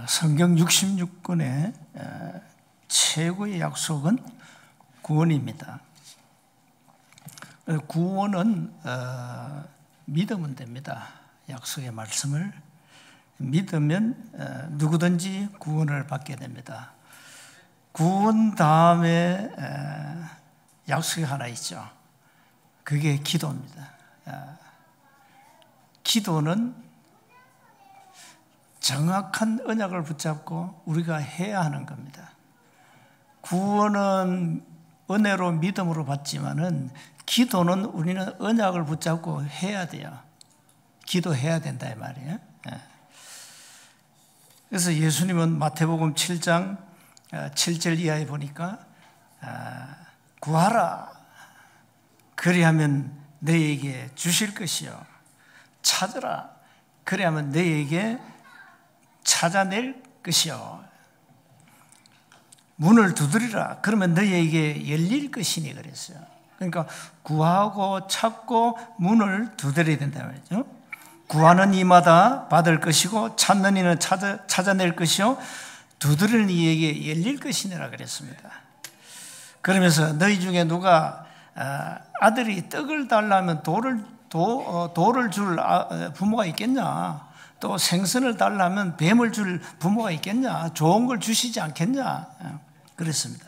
성경 66권의 최고의 약속은 구원입니다. 구원은 믿으면 됩니다. 약속의 말씀을 믿으면 누구든지 구원을 받게 됩니다. 구원 다음에 약속이 하나 있죠. 그게 기도입니다. 기도는 정확한 언약을 붙잡고 우리가 해야 하는 겁니다. 구원은 은혜로 믿음으로 받지만은 기도는 우리는 언약을 붙잡고 해야 돼요. 기도해야 된다 이 말이에요. 그래서 예수님은 마태복음 7장 7절 이하에 보니까 구하라 그리하면 너희에게 주실 것이요 찾으라 그리하면 너희에게 찾아낼 것이요 문을 두드리라 그러면 너희에게 열릴 것이니 그랬어요. 그러니까 구하고 찾고 문을 두드려야 된다 말이죠. 구하는 이마다 받을 것이고 찾는 이는 찾아낼 것이요 두드리는 이에게 열릴 것이니라 그랬습니다. 그러면서 너희 중에 누가 아들이 떡을 달라면 돌을 줄 부모가 있겠냐? 또 생선을 달라면 뱀을 줄 부모가 있겠냐? 좋은 걸 주시지 않겠냐? 그랬습니다.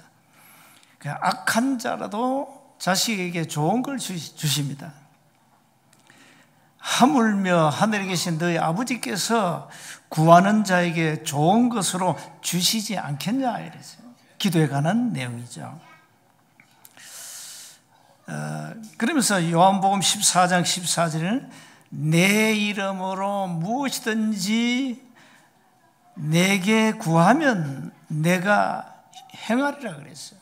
악한 자라도 자식에게 좋은 걸 주십니다. 하물며 하늘에 계신 너희 아버지께서 구하는 자에게 좋은 것으로 주시지 않겠냐? 이랬어요. 기도에 관한 내용이죠. 그러면서 요한복음 14장 14절에는 내 이름으로 무엇이든지 내게 구하면 내가 행하리라 그랬어요.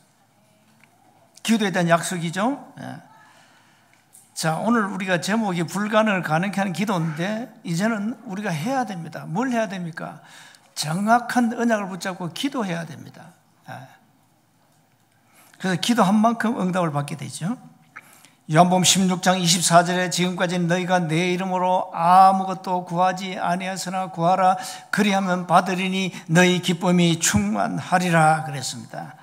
기도에 대한 약속이죠. 자, 오늘 우리가 제목이 불가능을 가능케 하는 기도인데 이제는 우리가 해야 됩니다. 뭘 해야 됩니까? 정확한 언약을 붙잡고 기도해야 됩니다. 그래서 기도한 만큼 응답을 받게 되죠. 요한복음 16장 24절에 지금까지는 너희가 내 이름으로 아무것도 구하지 아니하였으나 구하라 그리하면 받으리니 너희 기쁨이 충만하리라 그랬습니다.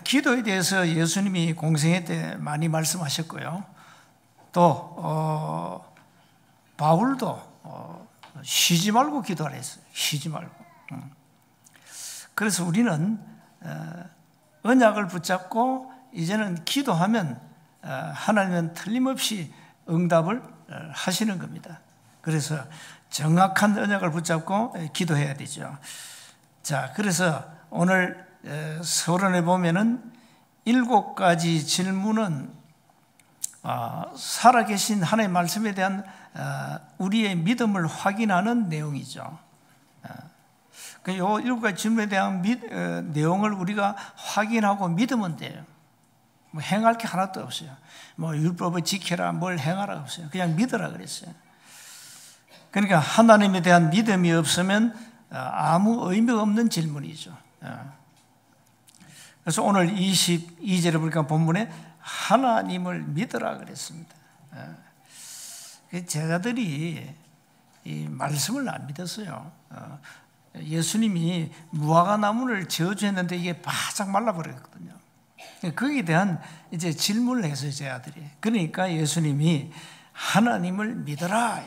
기도에 대해서 예수님이 공생애 때 많이 말씀하셨고요. 또 바울도 쉬지 말고 기도하라 했어요. 쉬지 말고. 그래서 우리는 언약을 붙잡고 이제는 기도하면 하나님은 틀림없이 응답을 하시는 겁니다. 그래서 정확한 언약을 붙잡고 기도해야 되죠. 자, 그래서 오늘 서론에 보면은 7가지 질문은 살아계신 하나님의 말씀에 대한 우리의 믿음을 확인하는 내용이죠. 이 7가지 질문에 대한 내용을 우리가 확인하고 믿으면 돼요. 뭐 행할 게 하나도 없어요. 뭐 율법을 지켜라, 뭘 행하라 없어요. 그냥 믿으라 그랬어요. 그러니까 하나님에 대한 믿음이 없으면 아무 의미가 없는 질문이죠. 그래서 오늘 22절에 보니까 본문에 하나님을 믿으라 그랬습니다. 제자들이 이 말씀을 안 믿었어요. 예수님이 무화과 나무를 저주했는데 이게 바짝 말라버렸거든요. 거기에 대한 이제 질문을 했어요, 제 아들이. 그러니까 예수님이 하나님을 믿어라.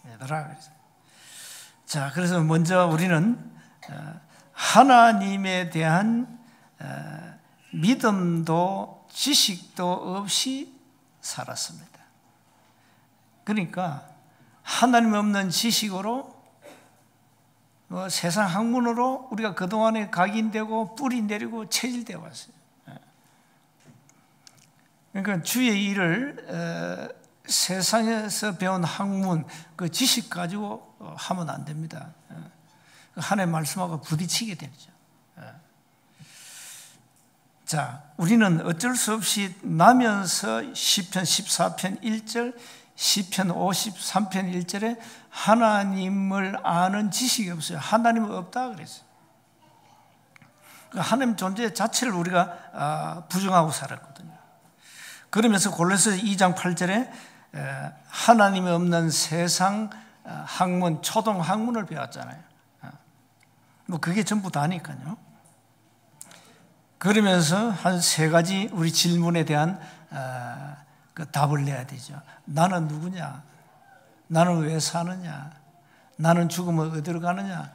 믿어라. 자, 그래서 먼저 우리는 하나님에 대한 믿음도 지식도 없이 살았습니다. 그러니까 하나님 없는 지식으로 세상 학문으로 우리가 그동안에 각인되고 뿌리 내리고 체질되어 왔어요. 그러니까 주의 일을 세상에서 배운 학문, 그 지식 가지고 하면 안 됩니다. 하나님의 말씀하고 부딪히게 되죠. 자, 우리는 어쩔 수 없이 나면서 시편 14편 1절, 시편 53편 1절에 하나님을 아는 지식이 없어요. 하나님은 없다 그랬어요. 하나님 존재 자체를 우리가 부정하고 살았거든요. 그러면서 골로새 2장 8절에 하나님이 없는 세상 학문, 초등 학문을 배웠잖아요. 뭐 그게 전부 다니까요. 그러면서 한 3가지 우리 질문에 대한 그 답을 내야 되죠. 나는 누구냐? 나는 왜 사느냐? 나는 죽으면 어디로 가느냐?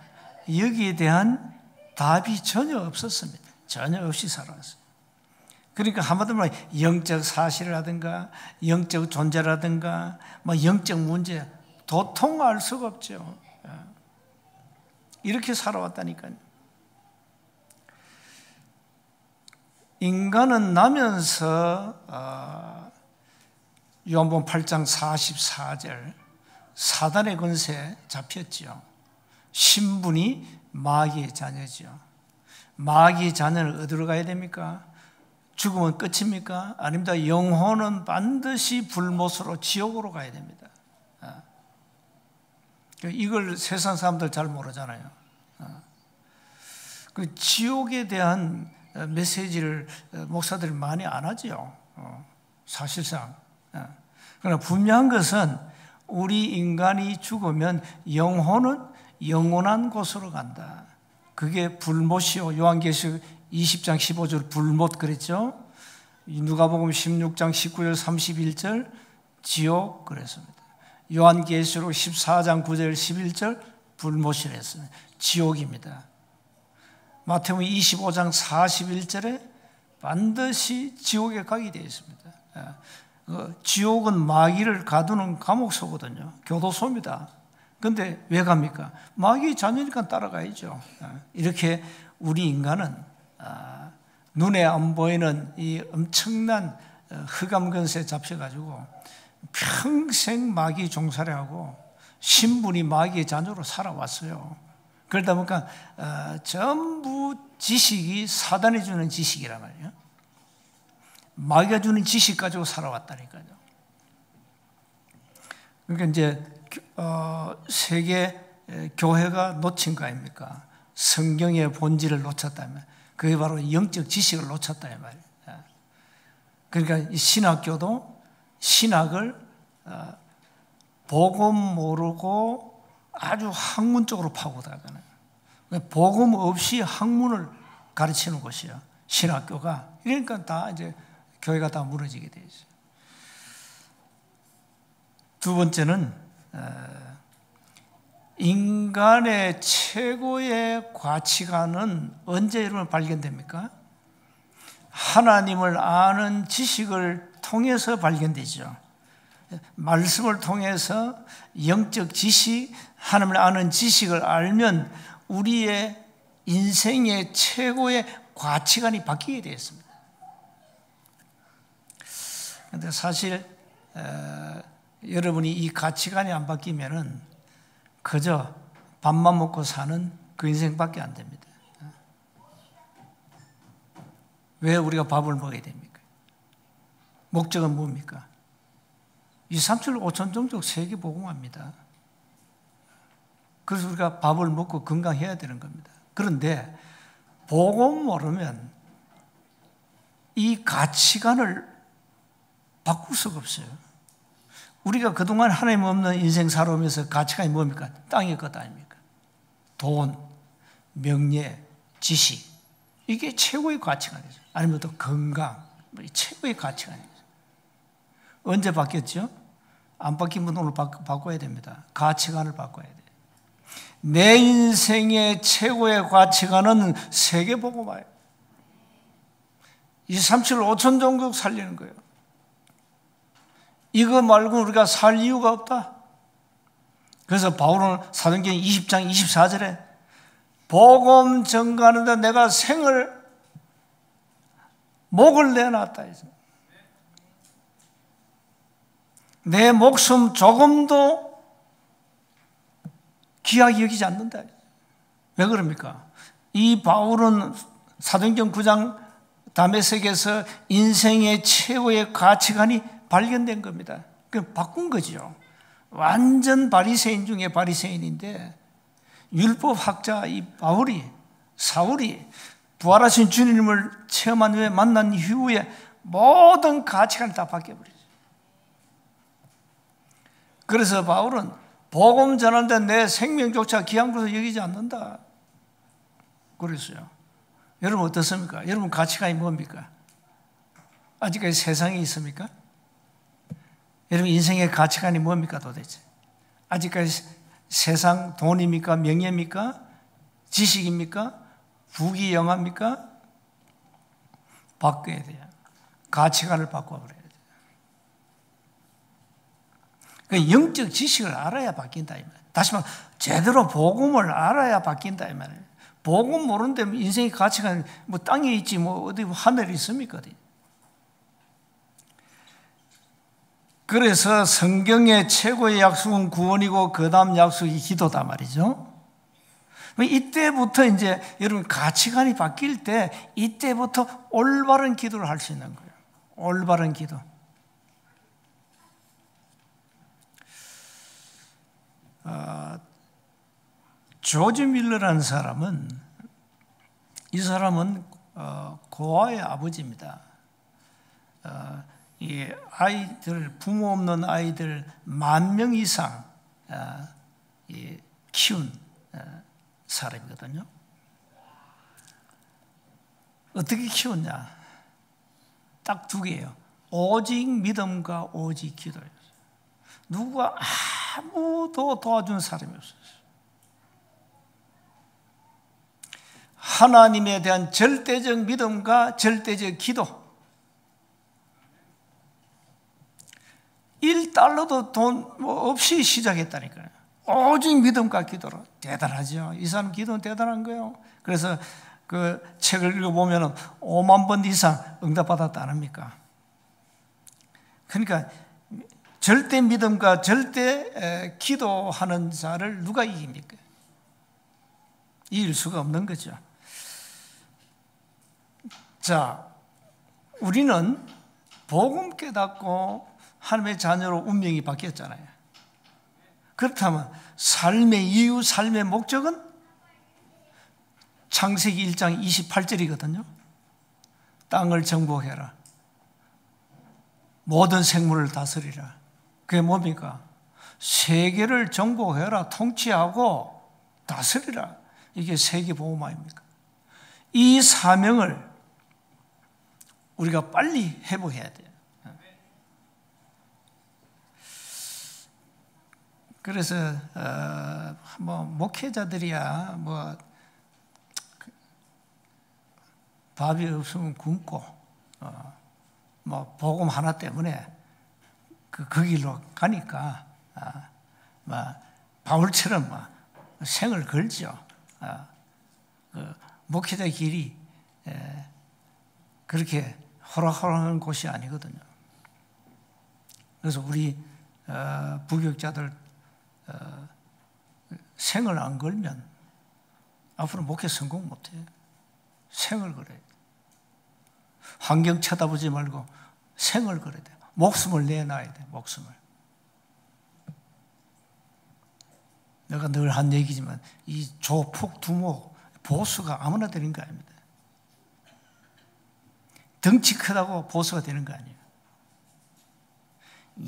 여기에 대한 답이 전혀 없었습니다. 전혀 없이 살아왔어요. 그러니까 한마디로 말하면 영적 사실이라든가 영적 존재라든가 뭐 영적 문제 도통 알 수가 없죠. 이렇게 살아왔다니까요. 인간은 나면서 요한복음 8장 44절 사단의 권세에 잡혔죠. 신분이 마귀의 자녀죠. 마귀의 자녀는 어디로 가야 됩니까? 죽으면 끝입니까? 아닙니다. 영혼은 반드시 불못으로 지옥으로 가야 됩니다. 이걸 세상 사람들 잘 모르잖아요. 그 지옥에 대한 메시지를 목사들이 많이 안 하죠. 사실상. 그러나 분명한 것은 우리 인간이 죽으면 영혼은 영원한 곳으로 간다. 그게 불못이요. 요한계시록 20장 15절 불못 그랬죠. 누가복음 16장 19절 31절 지옥 그랬습니다. 요한계시록 14장 9절 11절 불못이랬습니다. 지옥입니다. 마태복음 25장 41절에 반드시 지옥에 가게 되어 있습니다. 지옥은 마귀를 가두는 감옥소거든요. 교도소입니다. 그런데 왜 갑니까? 마귀의 자녀니까 따라가야죠. 이렇게 우리 인간은 눈에 안 보이는 이 엄청난 흑암근세에 잡혀가지고 평생 마귀 종살이 하고 신분이 마귀의 자녀로 살아왔어요. 그러다 보니까 전부 지식이 사단이 주는 지식이란 말이에요. 마귀가 주는 지식 가지고 살아왔다니까요. 그러니까 이제 세계 교회가 놓친 거 아닙니까? 성경의 본질을 놓쳤다면 그게 바로 영적 지식을 놓쳤다 이 말이에요. 그러니까 이 신학교도 신학을 복음 모르고 아주 학문적으로 파고들어가는 복음 없이 학문을 가르치는 곳이에요. 신학교가. 그러니까 다 이제 교회가 다 무너지게 되어 있어요. 두 번째는 인간의 최고의 가치관은 언제 여러분 발견됩니까? 하나님을 아는 지식을 통해서 발견되죠. 말씀을 통해서 영적 지식, 하나님을 아는 지식을 알면 우리의 인생의 최고의 가치관이 바뀌게 되어 있습니다. 그런데 사실 여러분이 이 가치관이 안 바뀌면은 그저 밥만 먹고 사는 그 인생밖에 안 됩니다. 왜 우리가 밥을 먹어야 됩니까? 목적은 뭡니까? 2, 3, 7, 5천 종족 세계 복음화입니다. 그래서 우리가 밥을 먹고 건강해야 되는 겁니다. 그런데 복음 모르면 이 가치관을 바꿀 수가 없어요. 우리가 그동안 하나님 없는 인생 살아오면서 가치관이 뭡니까? 땅의 것 아닙니까? 돈, 명예, 지식. 이게 최고의 가치관이죠. 아니면 또 건강, 최고의 가치관이죠. 언제 바뀌었죠? 안 바뀌면 오늘 바꿔야 됩니다. 가치관을 바꿔야 돼요. 내 인생의 최고의 가치관은 세계복음화예요. 2, 3, 7, 5천 종족 살리는 거예요. 이거 말고 우리가 살 이유가 없다. 그래서 바울은 사도행전 20장 24절에 복음 전가하는데 내가 목을 내놨다. 내 목숨 조금도 귀하게 여기지 않는다. 왜 그럽니까? 이 바울은 사도행전 9장 다메섹에서 인생의 최고의 가치관이 발견된 겁니다. 그 바꾼 거죠. 완전 바리새인 중에 바리새인인데 율법학자 이 사울이 부활하신 주님을 체험한 후에 만난 이후에 모든 가치관이 다 바뀌어버리죠. 그래서 바울은 복음 전하는데 내 생명조차 귀한 것으로 여기지 않는다. 그랬어요. 여러분 어떻습니까? 여러분 가치관이 뭡니까? 아직까지 세상에 있습니까? 여러분 인생의 가치관이 뭡니까 도대체? 아직까지 세상 돈입니까? 명예입니까? 지식입니까? 부귀영화입니까? 바꿔야 돼요. 가치관을 바꿔버려야 돼요. 그 영적 지식을 알아야 바뀐다 이 말이에요. 다시 말해 제대로 복음을 알아야 바뀐다 이 말이에요. 복음 모르는데 인생의 가치관 뭐 땅에 있지 뭐 어디 하늘에 있습니까? 그래서 성경의 최고의 약속은 구원이고 그 다음 약속이 기도다 말이죠. 이때부터 이제 여러분 가치관이 바뀔 때 이때부터 올바른 기도를 할 수 있는 거예요. 올바른 기도. 조지 밀러라는 사람은 이 사람은 고아의 아버지입니다. 이 아이들 부모 없는 아이들 10,000명 이상 키운 사람이거든요. 어떻게 키웠냐? 딱 두 개예요. 오직 믿음과 오직 기도예요. 누가 아무도 도와준 사람이 없었어요. 하나님에 대한 절대적 믿음과 절대적 기도. 1달러도 돈 없이 시작했다니까요. 오직 믿음과 기도로. 대단하죠. 이 사람 기도는 대단한 거예요. 그래서 그 책을 읽어보면 5만 번 이상 응답받았다 안 합니까? 그러니까 절대 믿음과 절대 기도하는 자를 누가 이깁니까? 이길 수가 없는 거죠. 자, 우리는 복음 깨닫고 하나님의 자녀로 운명이 바뀌었잖아요. 그렇다면 삶의 이유, 삶의 목적은 창세기 1장 28절이거든요. 땅을 정복해라. 모든 생물을 다스리라. 그게 뭡니까? 세계를 정복해라. 통치하고 다스리라. 이게 세계보험 아닙니까? 이 사명을 우리가 빨리 회복해야 돼요. 그래서 뭐 목회자들이야 뭐 밥이 없으면 굶고 뭐 복음 하나 때문에 그 길로 가니까 막 바울처럼 막 생을 걸죠. 그 목회자 길이 그렇게 호락호락한 곳이 아니거든요. 그래서 우리 부교육자들 생을 안 걸면 앞으로 목회 성공 못해요. 생을 걸어야 돼. 환경 쳐다보지 말고 생을 걸어야 돼. 목숨을 내놔야 돼. 목숨을. 내가 늘 한 얘기지만 이 조폭, 두목, 보수가 아무나 되는 거 아닙니다. 덩치 크다고 보수가 되는 거 아니에요.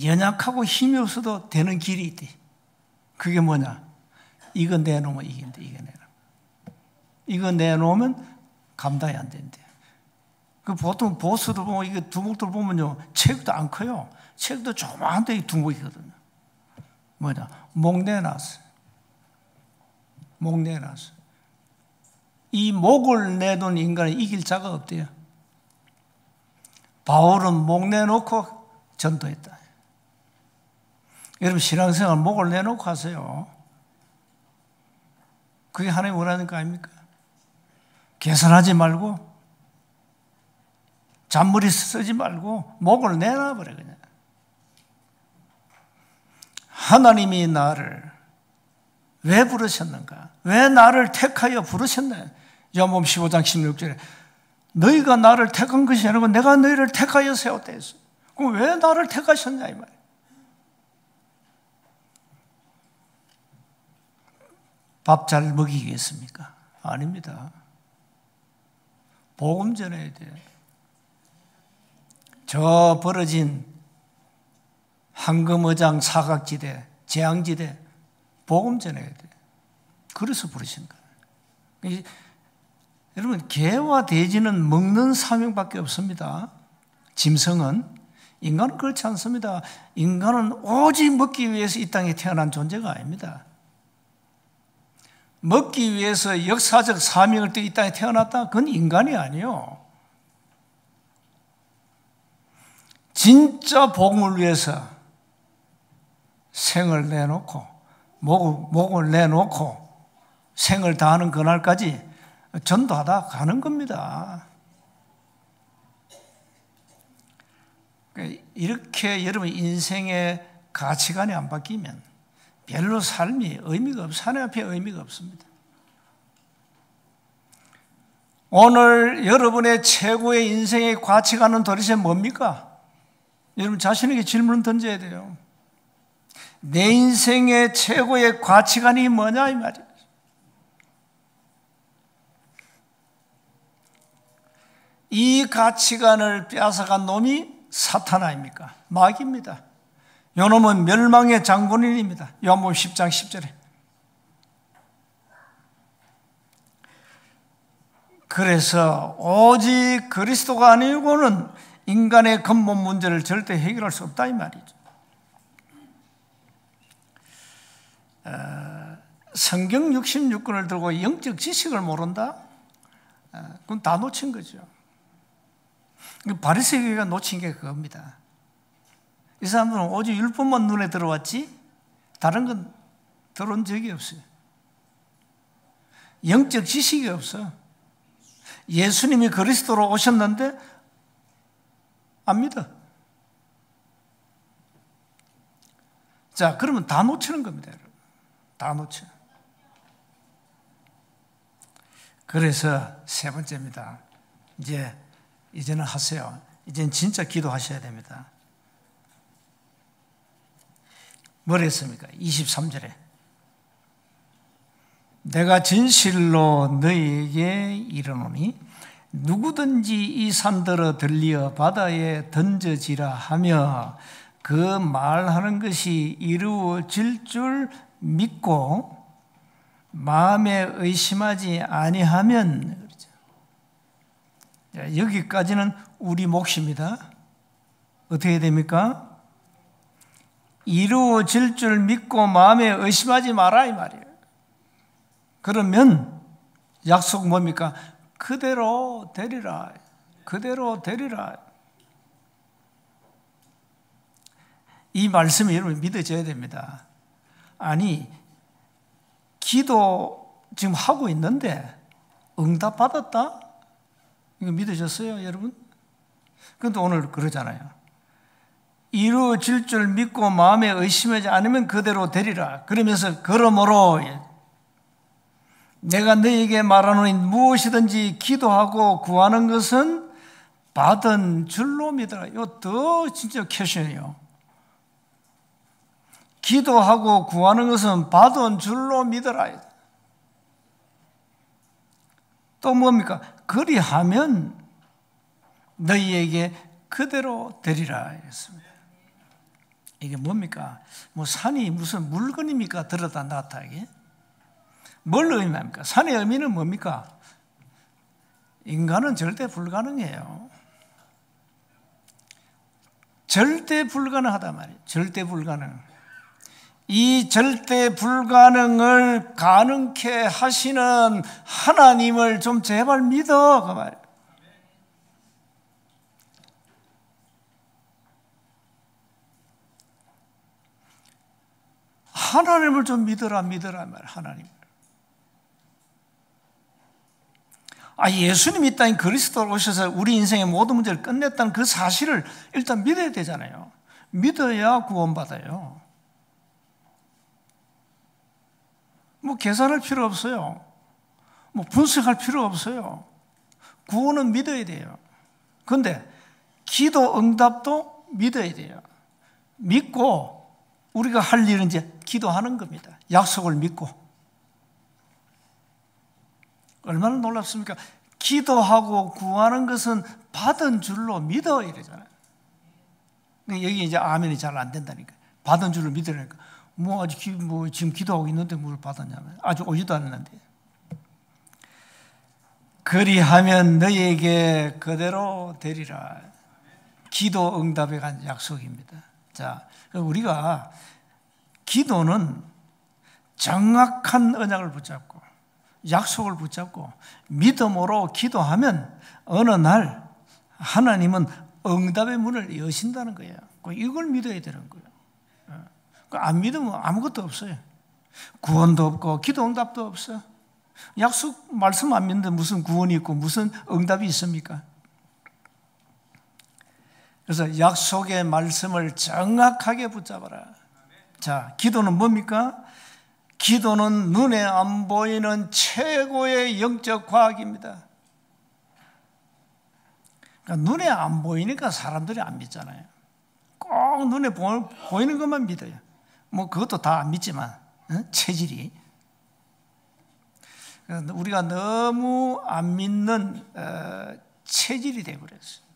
연약하고 힘이 없어도 되는 길이 있대. 그게 뭐냐? 이거 내놓으면 이긴대. 이거 내놓으면. 이거 내놓으면 감당이 안 된대. 그 보통 보수들 보면 이게 두목들 보면요, 체격도 안 커요. 체격도 조그만데 이 두목이거든요. 뭐냐? 목 내놨어. 목 내놨어. 이 목을 내둔 인간은 이길 자가 없대요. 바울은 목 내놓고 전도했다. 여러분 신앙생활 목을 내놓고 하세요. 그게 하나님 원하는 거 아닙니까? 계산하지 말고 잔머리 쓰지 말고 목을 내놔버려 그냥. 하나님이 나를 왜 부르셨는가? 왜 나를 택하여 부르셨나? 요한복음 15장 16절에 너희가 나를 택한 것이 아니고 내가 너희를 택하여 세웠다 했어. 그럼 왜 나를 택하셨냐 이 말이야. 밥 잘 먹이겠습니까? 아닙니다. 복음 전해야 돼요. 저 벌어진 황금어장 사각지대, 재앙지대 복음 전해야 돼요. 그래서 부르신 거예요. 여러분, 개와 돼지는 먹는 사명밖에 없습니다. 짐승은. 인간은 그렇지 않습니다. 인간은 오직 먹기 위해서 이 땅에 태어난 존재가 아닙니다. 먹기 위해서 역사적 사명을 띠고 이 땅에 태어났다? 그건 인간이 아니에요. 진짜 복음을 위해서 생을 내놓고 목을 내놓고 생을 다하는 그날까지 전도하다 가는 겁니다. 이렇게 여러분 인생의 가치관이 안 바뀌면 별로 삶이 의미가 없어요. 하나님 앞에 의미가 없습니다. 오늘 여러분의 최고의 인생의 가치관은 도대체 뭡니까? 여러분 자신에게 질문을 던져야 돼요. 내 인생의 최고의 가치관이 뭐냐 이 말이에요. 이 가치관을 빼앗아간 놈이 사탄 아닙니까? 마귀입니다. 요놈은 멸망의 장본인입니다. 요한복음 10장 10절에. 그래서 오직 그리스도가 아니고는 인간의 근본 문제를 절대 해결할 수 없다 이 말이죠. 성경 66권을 들고 영적 지식을 모른다? 그건 다 놓친 거죠. 바리새인가 놓친 게 그겁니다. 이 사람들은 오직 율법만 눈에 들어왔지 다른 건 들어온 적이 없어요. 영적 지식이 없어. 예수님이 그리스도로 오셨는데 안 믿어. 자, 그러면 다 놓치는 겁니다, 여러분. 다 놓쳐. 그래서 세 번째입니다. 이제는 하세요. 이제는 진짜 기도하셔야 됩니다. 뭘 했습니까? 23절에 내가 진실로 너희에게 이르노니 누구든지 이 산들어 들리어 바다에 던져지라 하며 그 말하는 것이 이루어질 줄 믿고 마음에 의심하지 아니하면, 그렇죠. 여기까지는 우리 몫입니다. 어떻게 됩니까? 이루어질 줄 믿고 마음에 의심하지 마라 이 말이에요. 그러면 약속 뭡니까? 그대로 되리라. 그대로 되리라. 이 말씀이 여러분 믿어져야 됩니다. 아니, 기도 지금 하고 있는데 응답 받았다? 이거 믿어졌어요, 여러분? 그런데 오늘 그러잖아요. 이루어질 줄 믿고 마음에 의심하지 않으면 그대로 되리라. 그러면서 그러므로 내가 너에게 말하노니 무엇이든지 기도하고 구하는 것은 받은 줄로 믿어라. 이거 더 진짜 캐셔예요. 기도하고 구하는 것은 받은 줄로 믿어라. 또 뭡니까? 그리하면 너희에게 그대로 되리라 했습니다. 이게 뭡니까? 뭐 산이 무슨 물건입니까? 들었다 놨다 이게? 뭘 의미합니까? 산의 의미는 뭡니까? 인간은 절대 불가능해요. 절대 불가능하단 말이에요. 절대 불가능. 이 절대 불가능을 가능케 하시는 하나님을 좀 제발 믿어 그 말이에요. 하나님을 좀 믿어라 말이에요. 하나님. 예수님이 이 땅에 그리스도로 오셔서 우리 인생의 모든 문제를 끝냈다는 그 사실을 일단 믿어야 되잖아요. 믿어야 구원받아요. 뭐 계산할 필요 없어요. 뭐 분석할 필요 없어요. 구원은 믿어야 돼요. 그런데 기도 응답도 믿어야 돼요. 믿고 우리가 할 일은 이제 기도하는 겁니다. 약속을 믿고. 얼마나 놀랍습니까? 기도하고 구하는 것은 받은 줄로 믿어 이러잖아요. 여기 이제 아멘이 잘 안 된다니까. 받은 줄로 믿으라니까. 아직 지금 기도하고 있는데 뭘 받았냐면 아직 오지도 않았는데. 그리하면 너희에게 그대로 되리라. 기도 응답에 관한 약속입니다. 자, 우리가 기도는 정확한 언약을 붙잡고 약속을 붙잡고 믿음으로 기도하면 어느 날 하나님은 응답의 문을 여신다는 거예요. 이걸 믿어야 되는 거예요. 안 믿으면 아무것도 없어요. 구원도 없고 기도 응답도 없어요. 약속 말씀 안 믿는데 무슨 구원이 있고 무슨 응답이 있습니까? 그래서 약속의 말씀을 정확하게 붙잡아라. 자, 기도는 뭡니까? 기도는 눈에 안 보이는 최고의 영적 과학입니다. 그러니까 눈에 안 보이니까 사람들이 안 믿잖아요. 꼭 눈에 보이는 것만 믿어요. 그것도 다 안 믿지만 체질이. 우리가 너무 안 믿는 체질이 되어버렸어요.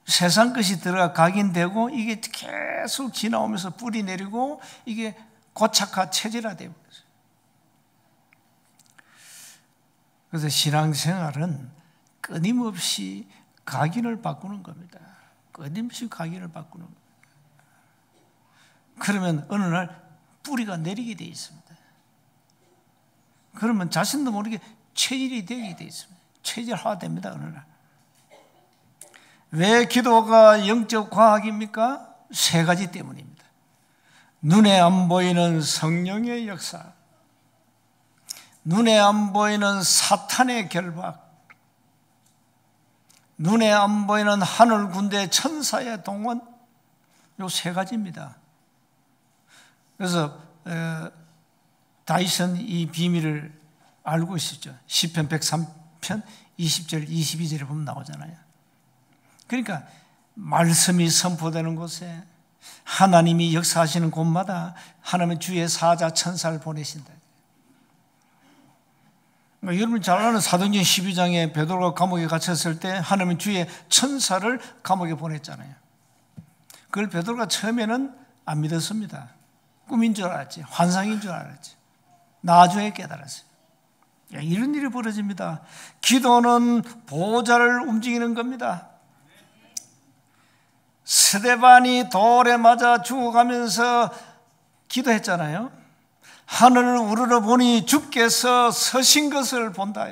세상 것이 들어가 각인되고 이게 계속 지나오면서 뿌리 내리고 이게 고착화 체질화 되어버렸어요. 그래서 신앙생활은 끊임없이 각인을 바꾸는 겁니다. 끊임없이 각인을 바꾸는 겁니다. 그러면 어느 날 뿌리가 내리게 되어 있습니다. 그러면 자신도 모르게 체질이 되게 되어 있습니다. 체질화됩니다. 어느 날. 왜 기도가 영적 과학입니까? 세 가지 때문입니다. 눈에 안 보이는 성령의 역사, 눈에 안 보이는 사탄의 결박, 눈에 안 보이는 하늘 군대 천사의 동원, 이 세 가지입니다. 그래서 다윗은 이 비밀을 알고 있었죠. 시편 103편 20절 22절에 보면 나오잖아요. 그러니까 말씀이 선포되는 곳에 하나님이 역사하시는 곳마다 하나님은 주의 사자 천사를 보내신다. 여러분 잘 아는 사도행전 12장에 베드로가 감옥에 갇혔을 때 하나님은 주의 천사를 감옥에 보냈잖아요. 그걸 베드로가 처음에는 안 믿었습니다. 꿈인 줄 알았지, 환상인 줄 알았지. 나중에 깨달았어요. 이런 일이 벌어집니다. 기도는 보호자를 움직이는 겁니다. 스데반이 돌에 맞아 죽어가면서 기도했잖아요. 하늘을 우러러보니 주께서 서신 것을 본다.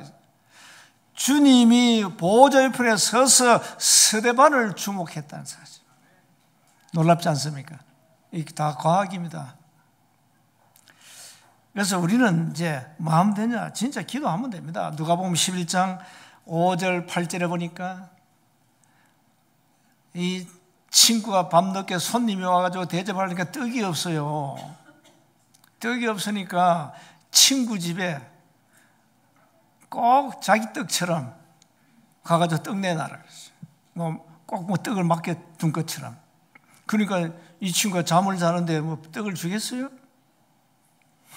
주님이 보호자 옆에 서서 스데반을 주목했다는 사실. 놀랍지 않습니까? 이게 다 과학입니다. 그래서 우리는 이제 마음 되냐 진짜 기도하면 됩니다. 누가복음 11장 5절 8절에 보니까 이 친구가 밤늦게 손님이 와가지고 대접하려니까 떡이 없어요. 떡이 없으니까 친구 집에 꼭 자기 떡처럼 가가지고 떡 내놔라 그랬어요. 꼭 떡을 맡겨둔 것처럼. 그러니까 이 친구가 잠을 자는데 떡을 주겠어요?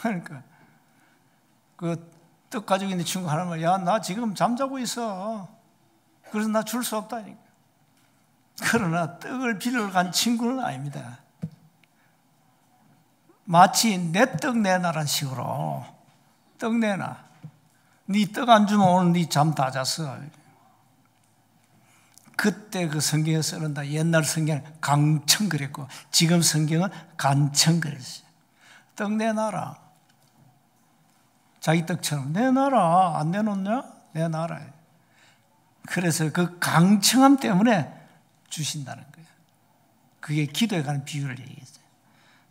그러니까 그 떡 가지고 있는 친구 하나만, 야, 나 지금 잠자고 있어. 그래서 나 줄 수 없다니까. 그러나 떡을 빌려 간 친구는 아닙니다. 마치 내 떡 내놔라는 식으로 떡 내놔. 네 떡 안 주면 오늘 네 잠 다 잤어. 그때 그 성경에 쓰는다. 옛날 성경은 강청 그랬고 지금 성경은 간청 그랬어요. 떡 내놔라. 자기 떡처럼 내놔라. 안 내놓냐? 내놔라. 그래서 그 강청함 때문에 주신다는 거예요. 그게 기도에 관한 비유를 얘기했어요.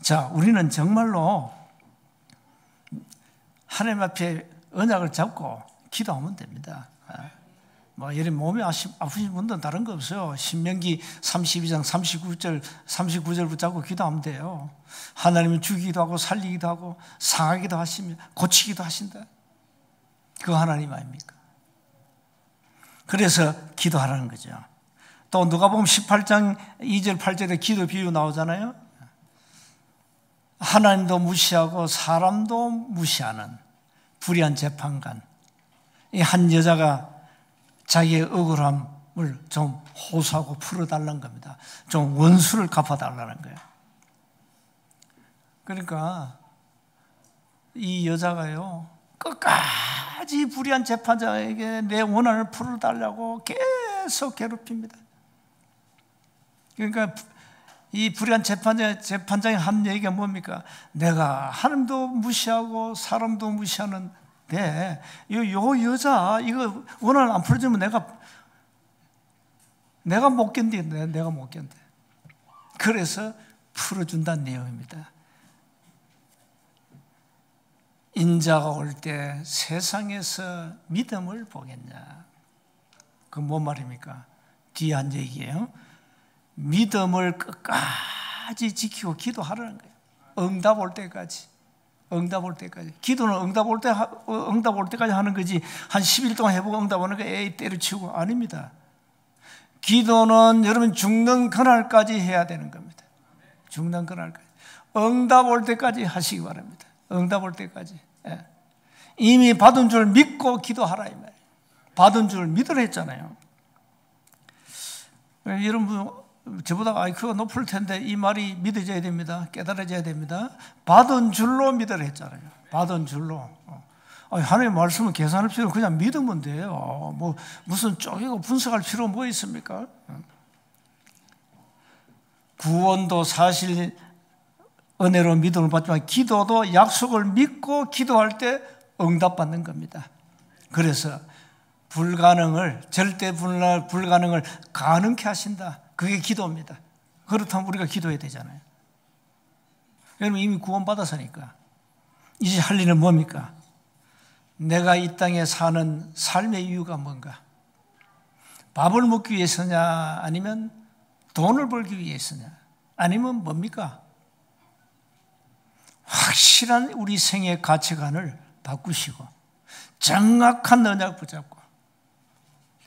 자, 우리는 정말로 하나님 앞에 언약을 잡고 기도하면 됩니다. 예를 몸이 아프신 분들은 다른 거 없어요. 신명기 32장 39절 붙잡고 기도하면 돼요. 하나님은 주기도 하고 살리기도 하고 상하기도 하시며 고치기도 하신다. 그거 하나님 아닙니까? 그래서 기도하라는 거죠. 또 누가복음 18장 2절 8절에 기도 비유 나오잖아요. 하나님도 무시하고 사람도 무시하는 불의한 재판관. 이 한 여자가 자기의 억울함을 좀 호소하고 풀어달라는 겁니다. 좀 원수를 갚아달라는 거예요. 그러니까 이 여자가요, 끝까지 불의한 재판장에게 내 원한을 풀어달라고 계속 괴롭힙니다. 그러니까 이 불의한 재판장이 한 얘기가 뭡니까? 내가 하나님도 무시하고 사람도 무시하는데 요 여자 이거 원한을 안 풀어주면 내가 못 견뎌. 내가 못 견뎌. 그래서 풀어준다는 내용입니다. 인자가 올 때 세상에서 믿음을 보겠냐? 그 뭔 말입니까? 뒤에 한 얘기예요. 믿음을 끝까지 지키고 기도하라는 거예요. 응답 올 때까지. 응답 올 때까지. 기도는 응답 올 때까지 하는 거지. 한 10일 동안 해보고 응답 오는 거 에이 때려치우고 아닙니다. 기도는 여러분 죽는 그날까지 해야 되는 겁니다. 죽는 그날까지. 응답 올 때까지 하시기 바랍니다. 응답 올 때까지. 예. 이미 받은 줄 믿고 기도하라 이 말이에요. 받은 줄 믿으라 했잖아요. 여러분 저보다 IQ가 높을 텐데 이 말이 믿어져야 됩니다. 깨달아져야 됩니다. 받은 줄로 믿으라 했잖아요. 받은 줄로. 하나님의 말씀은 계산할 필요 그냥 믿으면 돼요. 뭐 무슨 쪼개고 분석할 필요 뭐 있습니까? 구원도 사실 은혜로 믿음을 받지만 기도도 약속을 믿고 기도할 때 응답받는 겁니다. 그래서 불가능을, 절대 불가능을 가능케 하신다. 그게 기도입니다. 그렇다면 우리가 기도해야 되잖아요. 여러분 이미 구원받았으니까 이제 할 일은 뭡니까? 내가 이 땅에 사는 삶의 이유가 뭔가? 밥을 먹기 위해서냐? 아니면 돈을 벌기 위해서냐? 아니면 뭡니까? 확실한 우리 생의 가치관을 바꾸시고 정확한 언약 붙잡고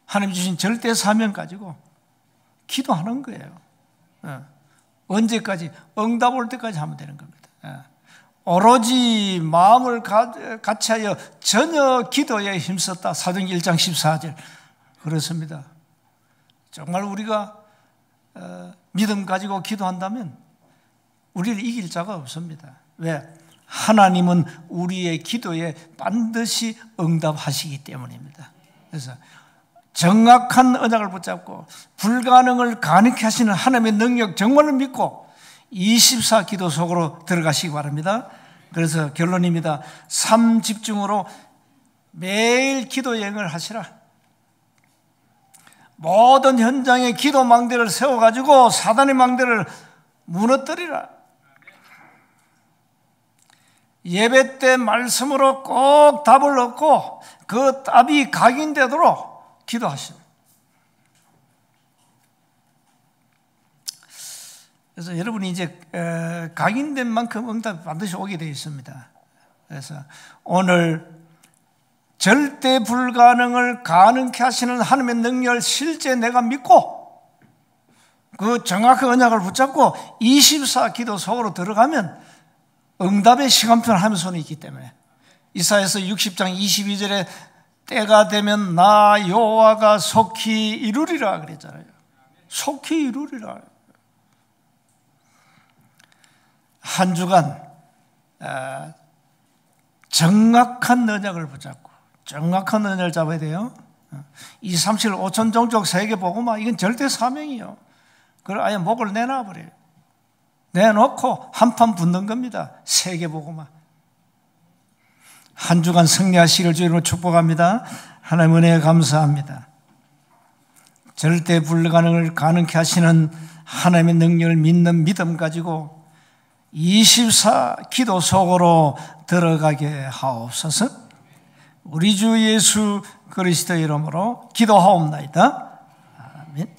하나님 주신 절대 사명 가지고 기도하는 거예요. 언제까지? 응답 올 때까지 하면 되는 겁니다. 오로지 마음을 같이하여 전혀 기도에 힘썼다. 사도행전 1장 14절 그렇습니다. 정말 우리가 믿음 가지고 기도한다면 우리를 이길 자가 없습니다. 왜? 하나님은 우리의 기도에 반드시 응답하시기 때문입니다. 그래서 정확한 언약을 붙잡고 불가능을 가능케 하시는 하나님의 능력 정말로 믿고 24 기도 속으로 들어가시기 바랍니다. 그래서 결론입니다. 삶 집중으로 매일 기도 여행을 하시라. 모든 현장에 기도 망대를 세워가지고 사단의 망대를 무너뜨리라. 예배 때 말씀으로 꼭 답을 얻고 그 답이 각인되도록 기도하시라. 그래서 여러분이 이제 각인된 만큼 응답이 반드시 오게 되어 있습니다. 그래서 오늘 절대 불가능을 가능케 하시는 하나님의 능력을 실제 내가 믿고 그 정확한 언약을 붙잡고 24 기도 속으로 들어가면 응답의 시간표를 하면서 손이 있기 때문에 이사야서 60장 22절에 때가 되면 나 여호와가 속히 이루리라 그랬잖아요. 속히 이루리라. 한 주간 정확한 언약을 붙잡고 정확한 언약을 잡아야 돼요. 2, 3, 7, 5천 종족 세계 복음화 이건 절대 사명이에요. 그걸 아예 목을 내놔버려요. 내놓고 한판 붙는 겁니다. 세계 복음화. 한 주간 승리하시기를 주님으로 축복합니다. 하나님 은혜에 감사합니다. 절대 불가능을 가능케 하시는 하나님의 능력을 믿는 믿음 가지고 24 기도 속으로 들어가게 하옵소서. 우리 주 예수 그리스도의 이름으로 기도하옵나이다. 아멘.